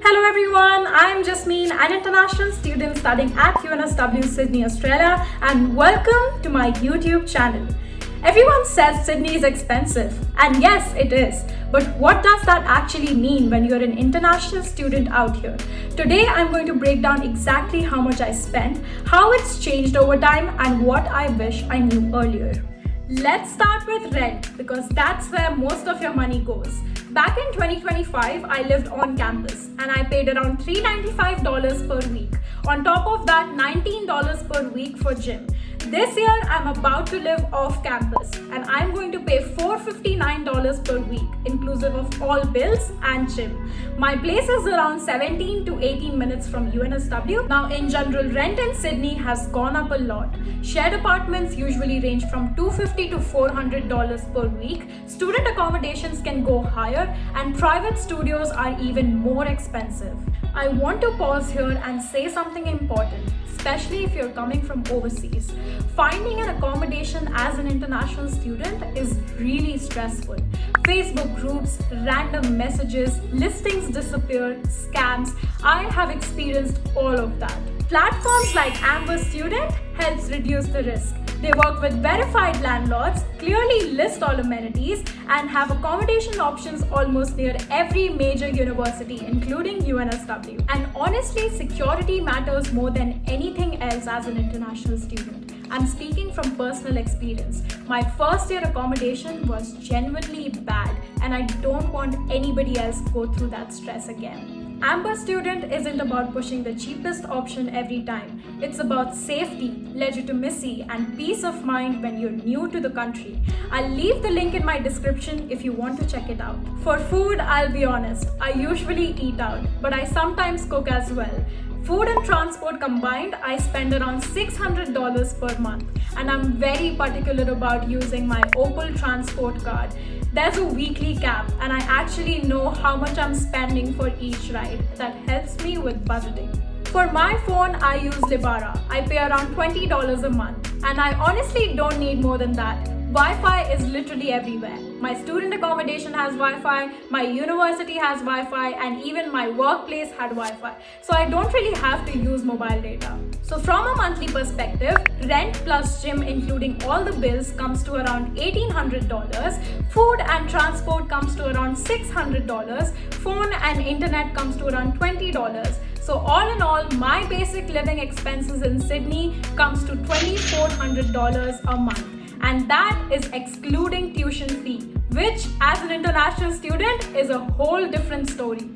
Hello everyone, I'm Jasmine, an international student studying at UNSW Sydney, Australia, and welcome to my YouTube channel. Everyone says Sydney is expensive, and yes, it is. But what does that actually mean when you're an international student out here? Today, I'm going to break down exactly how much I spent, how it's changed over time, and what I wish I knew earlier. Let's start with rent because that's where most of your money goes. Back in 2025, I lived on campus and I paid around $395 per week. On top of that, $19 per week for gym. This year, I'm about to live off campus and I'm going to pay $459 per week, inclusive of all bills and gym. My place is around 17 to 18 minutes from UNSW. Now, in general, rent in Sydney has gone up a lot. Shared apartments usually range from $250 to $400 per week. Student accommodations can go higher, and private studios are even more expensive. I want to pause here and say something important, especially if you're coming from overseas. Finding an accommodation as an international student is really stressful. Facebook groups, random messages, listings disappear, scams. I have experienced all of that. Platforms like Amber Student helps reduce the risk. They work with verified landlords, clearly list all amenities, and have accommodation options almost near every major university, including UNSW. And honestly, security matters more than anything else as an international student. I'm speaking from personal experience. My first year accommodation was genuinely bad, and I don't want anybody else to go through that stress again. Amber Student isn't about pushing the cheapest option every time. It's about safety, legitimacy, and peace of mind when you're new to the country. I'll leave the link in my description if you want to check it out. For food, I'll be honest, I usually eat out, but I sometimes cook as well. Food and transport combined, I spend around $600 per month, and I'm very particular about using my Opal transport card. There's a weekly cap, and I actually know how much I'm spending for each ride. That helps me with budgeting. For my phone, I use Libara. I pay around $20 a month, and I honestly don't need more than that. Wi-Fi is literally everywhere. My student accommodation has Wi-Fi, my university has Wi-Fi, and even my workplace had Wi-Fi. So I don't really have to use mobile data. So from a monthly perspective, rent plus gym including all the bills comes to around $1,800, food and transport comes to around $600, phone and internet comes to around $20. So all in all, my basic living expenses in Sydney comes to $2,400 a month. And that is excluding tuition fee, which as an international student is a whole different story.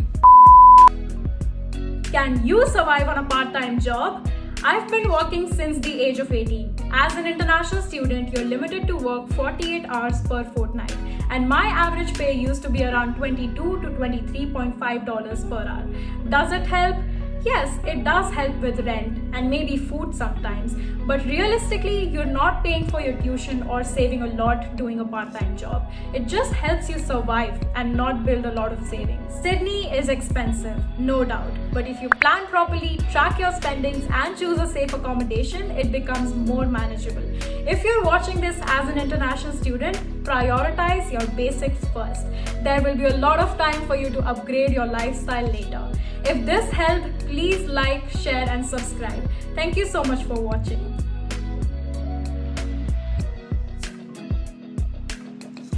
Can you survive on a part-time job? I've been working since the age of 18. As an international student, you're limited to work 48 hours per fortnight. And my average pay used to be around $22 to $23.5 per hour. Does it help? Yes, it does help with rent and maybe food sometimes, but realistically, you're not paying for your tuition or saving a lot doing a part-time job. It just helps you survive and not build a lot of savings. Sydney is expensive, no doubt, but if you plan properly, track your spendings and choose a safe accommodation, it becomes more manageable. If you're watching this as an international student, prioritize your basics first. There will be a lot of time for you to upgrade your lifestyle later. If this helped, please like, share and subscribe. Thank you so much for watching.